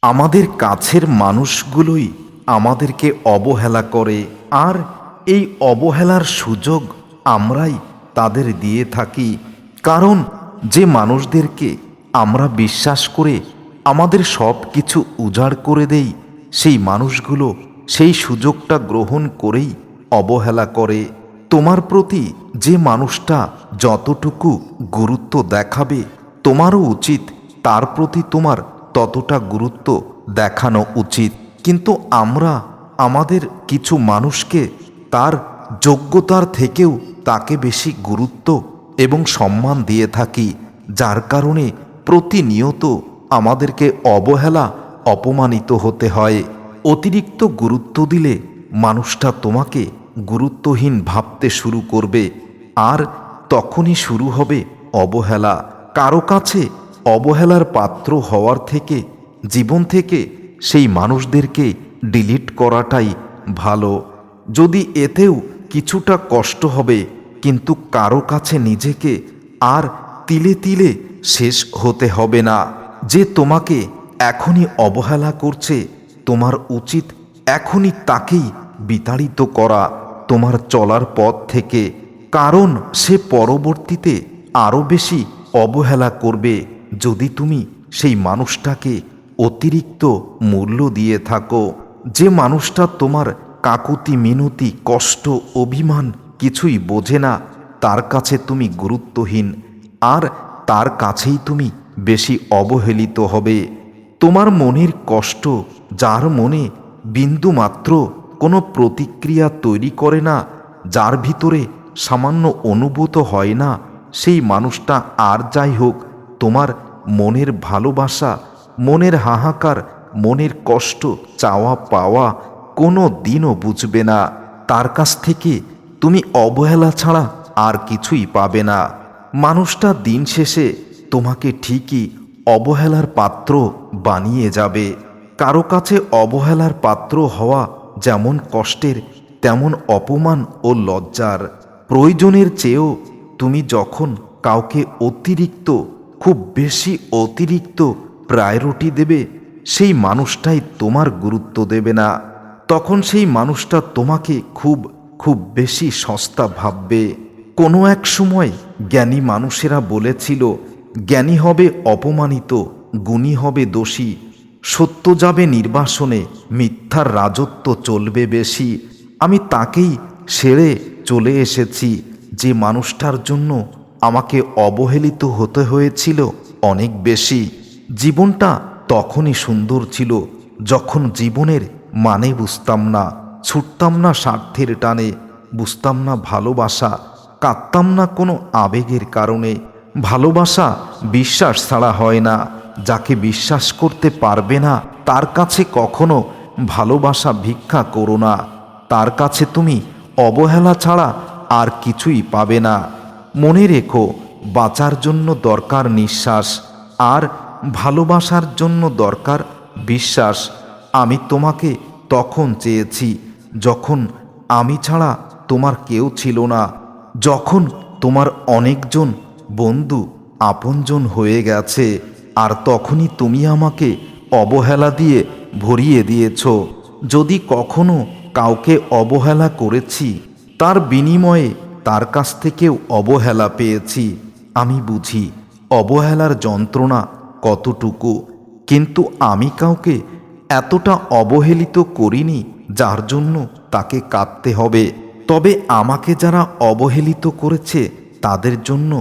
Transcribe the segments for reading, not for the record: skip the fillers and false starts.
আমাদের কাছের মানুষগুলোই আমাদেরকে অবহেলা করে, আর এই অবহেলার সুযোগ আমরাই তাদের দিয়ে থাকি। কারণ যে মানুষদেরকে আমরা বিশ্বাস করে আমাদের সব কিছু উজাড় করে দেই, সেই মানুষগুলো সেই সুযোগটা গ্রহণ করেই অবহেলা করে। তোমার প্রতি যে মানুষটা যতটুকু গুরুত্ব দেখাবে, তোমারও উচিত তার প্রতি তোমার ততটা গুরুত্ব দেখানো উচিত। কিন্তু আমরা আমাদের কিছু মানুষকে তার যোগ্যতার থেকেও তাকে বেশি গুরুত্ব এবং সম্মান দিয়ে থাকি, যার কারণে প্রতিনিয়ত আমাদেরকে অবহেলা অপমানিত হতে হয়। অতিরিক্ত গুরুত্ব দিলে মানুষটা তোমাকে গুরুত্বহীন ভাবতে শুরু করবে, আর তখনই শুরু হবে অবহেলা। কারো কাছে অবহেলার পাত্র হওয়ার থেকে জীবন থেকে সেই মানুষদেরকে ডিলিট করাটাই ভালো। যদি এতেও কিছুটা কষ্ট হবে, কিন্তু কারো কাছে নিজেকে আর তিলে তিলে শেষ হতে হবে না। যে তোমাকে এখনই অবহেলা করছে, তোমার উচিত এখনই তাকেই বিতাড়িত করা তোমার চলার পথ থেকে। কারণ সে পরবর্তীতে আরও বেশি অবহেলা করবে যদি তুমি সেই মানুষটাকে অতিরিক্ত মূল্য দিয়ে থাকো। যে মানুষটা তোমার কাকুতি মিনতি কষ্ট অভিমান কিছুই বোঝে না, তার কাছে তুমি গুরুত্বহীন, আর তার কাছেই তুমি বেশি অবহেলিত হবে। তোমার মনের কষ্ট যার মনে বিন্দুমাত্র কোনো প্রতিক্রিয়া তৈরি করে না, যার ভিতরে সামান্য অনুভূত হয় না, সেই মানুষটা আর যাই হোক তোমার মনের ভালোবাসা, মনের হাহাকার, মনের কষ্ট চাওয়া পাওয়া কোনো দিনও বুঝবে না। তার কাছ থেকে তুমি অবহেলা ছাড়া আর কিছুই পাবে না। মানুষটা দিন শেষে তোমাকে ঠিকই অবহেলার পাত্র বানিয়ে যাবে। কারো কাছে অবহেলার পাত্র হওয়া যেমন কষ্টের, তেমন অপমান ও লজ্জার। প্রয়োজনের চেয়েও তুমি যখন কাউকে অতিরিক্ত, খুব বেশি অতিরিক্ত প্রায়োরিটি দেবে, সেই মানুষটাই তোমার গুরুত্ব দেবে না। তখন সেই মানুষটা তোমাকে খুব খুব বেশি সস্তা ভাববে। কোনো এক সময় জ্ঞানী মানুষেরা বলেছিল, জ্ঞানী হবে অপমানিত, গুণী হবে দোষী, সত্য যাবে নির্বাসনে, মিথ্যার রাজত্ব চলবে বেশি। আমি তাকেই ছেড়ে চলে এসেছি যে মানুষটার জন্য আমাকে অবহেলিত হতে হয়েছিল অনেক বেশি। জীবনটা তখনই সুন্দর ছিল যখন জীবনের মানে বুঝতাম না, ছুটতাম না স্বার্থের টানে, বুঝতাম না ভালোবাসা, কাঁদতাম না কোনো আবেগের কারণে। ভালোবাসা বিশ্বাস ছাড়া হয় না। যাকে বিশ্বাস করতে পারবে না তার কাছে কখনো ভালোবাসা ভিক্ষা করো না। তার কাছে তুমি অবহেলা ছাড়া আর কিছুই পাবে না। মনে রেখো, বাঁচার জন্য দরকার নিঃশ্বাস, আর ভালোবাসার জন্য দরকার বিশ্বাস। আমি তোমাকে তখন চেয়েছি যখন আমি ছাড়া তোমার কেউ ছিল না, যখন তোমার অনেকজন বন্ধু আপনজন হয়ে গেছে, আর তখনই তুমি আমাকে অবহেলা দিয়ে ভরিয়ে দিয়েছ। যদি কখনো কাউকে অবহেলা করেছি, তার বিনিময়ে তার কাছ থেকেও অবহেলা পেয়েছি। আমি বুঝি অবহেলার যন্ত্রণা কতটুকু, কিন্তু আমি কাউকে এতটা অবহেলিত করিনি যার জন্য তাকে কাঁদতে হবে। তবে আমাকে যারা অবহেলিত করেছে তাদের জন্য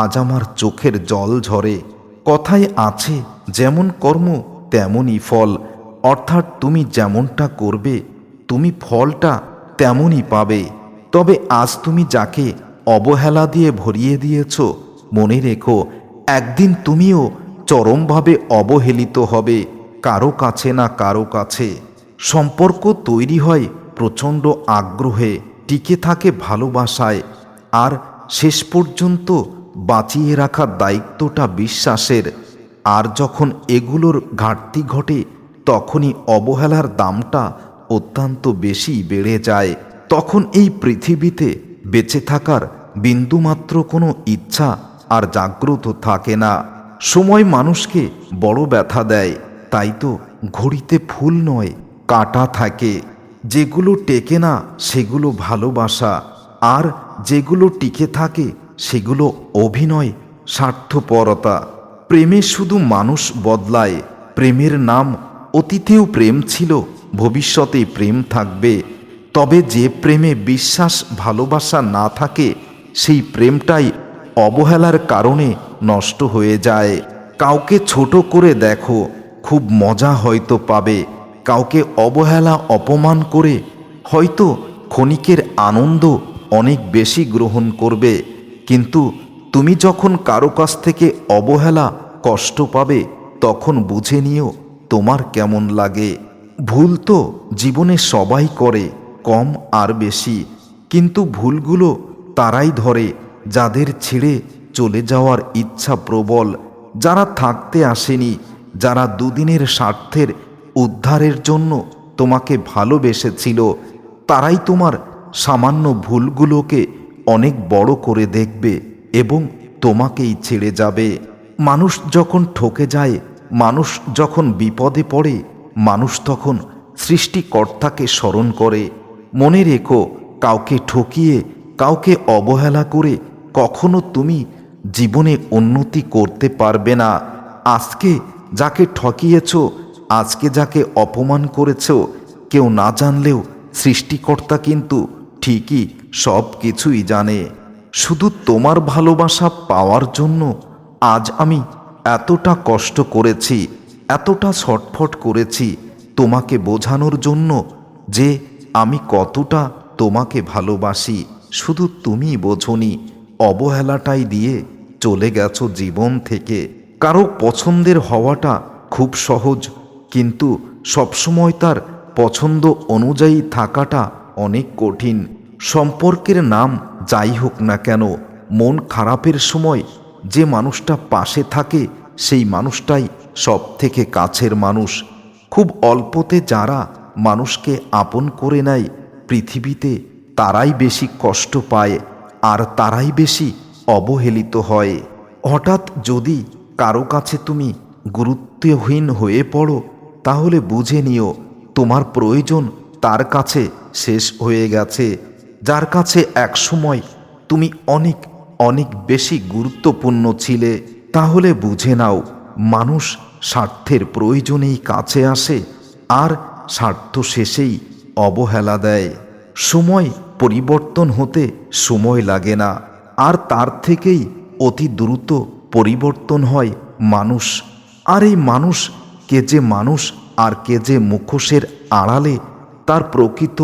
আজ আমার চোখের জল ঝরে। কথায় আছে, যেমন কর্ম তেমনই ফল, অর্থাৎ তুমি যেমনটা করবে তুমি ফলটা তেমনই পাবে। তবে আজ তুমি যাকে অবহেলা দিয়ে ভরিয়ে দিয়েছ, মনে রেখো একদিন তুমিও চরমভাবে অবহেলিত হবে কারো কাছে না কারো কাছে। সম্পর্ক তৈরি হয় প্রচণ্ড আগ্রহে, টিকে থাকে ভালোবাসায়, আর শেষ পর্যন্ত বাঁচিয়ে রাখার দায়িত্বটা বিশ্বাসের। আর যখন এগুলোর ঘাটতি ঘটে, তখনই অবহেলার দামটা অত্যন্ত বেশি বেড়ে যায়। তখন এই পৃথিবীতে বেঁচে থাকার বিন্দুমাত্র কোনো ইচ্ছা আর জাগ্রত থাকে না। সময় মানুষকে বড় ব্যথা দেয়, তাই তো ঘড়িতে ফুল নয় কাঁটা থাকে। যেগুলো টেকে না সেগুলো ভালোবাসা, আর যেগুলো টিকে থাকে সেগুলো অভিনয়, স্বার্থপরতা। প্রেমে শুধু মানুষ বদলায়। প্রেমের নাম অতীতেও প্রেম ছিল, ভবিষ্যতে প্রেম থাকবে। তবে যে প্রেমে বিশ্বাস ভালোবাসা না থাকে সেই প্রেমটাই অবহেলার কারণে নষ্ট হয়ে যায়। কাউকে ছোট করে দেখো, খুব মজা হয়তো পাবে। কাউকে অবহেলা অপমান করে হয়তো ক্ষণিকের আনন্দ অনেক বেশি গ্রহণ করবে। কিন্তু তুমি যখন কারো কাছ থেকে অবহেলা কষ্ট পাবে তখন বুঝে নিও তোমার কেমন লাগে। ভুল তো জীবনে সবাই করে, কম আর বেশি, কিন্তু ভুলগুলো তারাই ধরে যাদের ছেড়ে চলে যাওয়ার ইচ্ছা প্রবল, যারা থাকতে আসেনি, যারা দুদিনের স্বার্থের উদ্ধারের জন্য তোমাকে ভালোবেসেছিল। তারাই তোমার সামান্য ভুলগুলোকে অনেক বড় করে দেখবে এবং তোমাকেই ছেড়ে যাবে। মানুষ যখন ঠকে যায়, মানুষ যখন বিপদে পড়ে, মানুষ তখন সৃষ্টিকর্তাকে স্মরণ করে। মনে রেখো, কাউকে ঠকিয়ে, কাউকে অবহেলা করে কখনো তুমি জীবনে উন্নতি করতে পারবে না। আজকে যাকে ঠকিয়েছ, আজকে যাকে অপমান করেছ, কেউ না জানলেও সৃষ্টিকর্তা কিন্তু ঠিকই সব কিছুই জানে। শুধু তোমার ভালোবাসা পাওয়ার জন্য আজ আমি এতটা কষ্ট করেছি, এতটা ছটফট করেছি তোমাকে বোঝানোর জন্য যে আমি কতটা তোমাকে ভালোবাসি। শুধু তুমি বোঝনি, অবহেলাটাই দিয়ে চলে গেছো জীবন থেকে। কারো পছন্দের হওয়াটা খুব সহজ, কিন্তু সবসময় তার পছন্দ অনুযায়ী থাকাটা অনেক কঠিন। সম্পর্কের নাম যাই হোক না কেন, মন খারাপের সময় যে মানুষটা পাশে থাকে সেই মানুষটাই সব থেকে কাছের মানুষ। খুব অল্পতে যারা মানুষকে আপন করে নেয় পৃথিবীতে তারাই বেশি কষ্ট পায়, আর তারাই বেশি অবহেলিত হয়। হঠাৎ যদি কারো কাছে তুমি গুরুত্বহীন হয়ে পড়ো তাহলে বুঝে নিও তোমার প্রয়োজন তার কাছে শেষ হয়ে গেছে। যার কাছে একসময় তুমি অনেক অনেক বেশি গুরুত্বপূর্ণ ছিলে, তাহলে বুঝে নাও মানুষ স্বার্থের প্রয়োজনেই কাছে আসে আর স্বার্থ শেষেই অবহেলা দেয়। সময় পরিবর্তন হতে সময় লাগে না, আর তার থেকেই অতি দ্রুত পরিবর্তন হয় মানুষ। আর এই মানুষ কে যে মানুষ আর কে যে মুখোশের আড়ালে তার প্রকৃত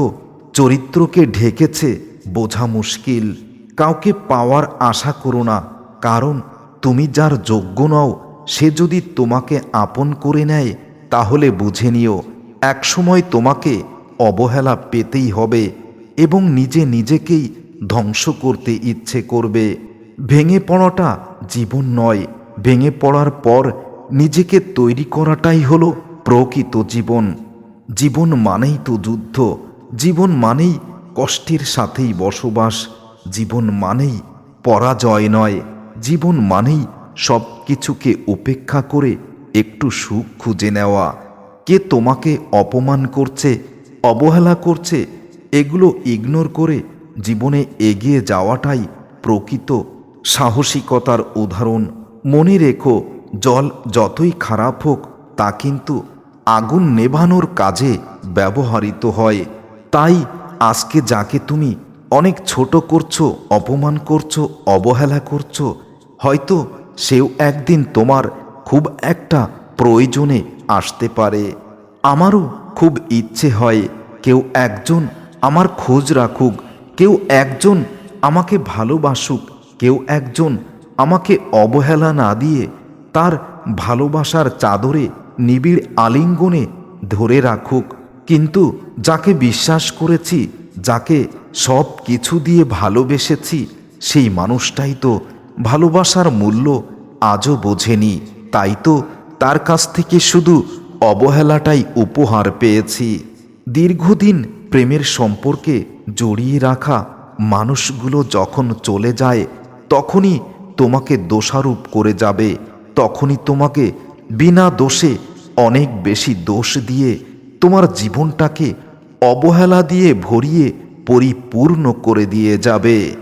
চরিত্রকে ঢেকেছে বোঝা মুশকিল। কাউকে পাওয়ার আশা করো না, কারণ তুমি যার যোগ্য নও সে যদি তোমাকে আপন করে নেয় তাহলে বুঝে নিও একসময় তোমাকে অবহেলা পেতেই হবে এবং নিজে নিজেকেই ধ্বংস করতে ইচ্ছে করবে। ভেঙে পড়াটা জীবন নয়, ভেঙে পড়ার পর নিজেকে তৈরি করাটাই হলো প্রকৃত জীবন। জীবন মানেই তো যুদ্ধ, জীবন মানেই কষ্টের সাথেই বসবাস, জীবন মানেই পরাজয় নয়, জীবন মানেই সব কিছুকে উপেক্ষা করে একটু সুখ খুঁজে নেওয়া। কে তোমাকে অপমান করছে, অবহেলা করছে, এগুলো ইগনোর করে জীবনে এগিয়ে যাওয়াটাই প্রকৃত সাহসিকতার উদাহরণ। মনে রেখো, জল যতই খারাপ হোক তা কিন্তু আগুন নেভানোর কাজে ব্যবহৃত হয়। তাই আজকে যাকে তুমি অনেক ছোট করছো, অপমান করছো, অবহেলা করছো, হয়তো সেও একদিন তোমার খুব একটা প্রয়োজনে আসতে পারে। আমারও খুব ইচ্ছে হয় কেউ একজন আমার খোঁজ রাখুক, কেউ একজন আমাকে ভালোবাসুক, কেউ একজন আমাকে অবহেলা না দিয়ে তার ভালোবাসার চাদরে নিবিড় আলিঙ্গনে ধরে রাখুক। কিন্তু যাকে বিশ্বাস করেছি, যাকে সব কিছু দিয়ে ভালোবেসেছি, সেই মানুষটাই তো ভালোবাসার মূল্য আজও বোঝেনি। তাই তো তার কাছ থেকে শুধু অবহেলাটাই উপহার পেয়েছি। দীর্ঘদিন প্রেমের সম্পর্কে জড়িয়ে রাখা মানুষগুলো যখন চলে যায় তখনই তোমাকে দোষারোপ করে যাবে, তখনই তোমাকে বিনা দোষে অনেক বেশি দোষ দিয়ে তোমার জীবনটাকে অবহেলা দিয়ে ভরিয়ে পরিপূর্ণ করে দিয়ে যাবে।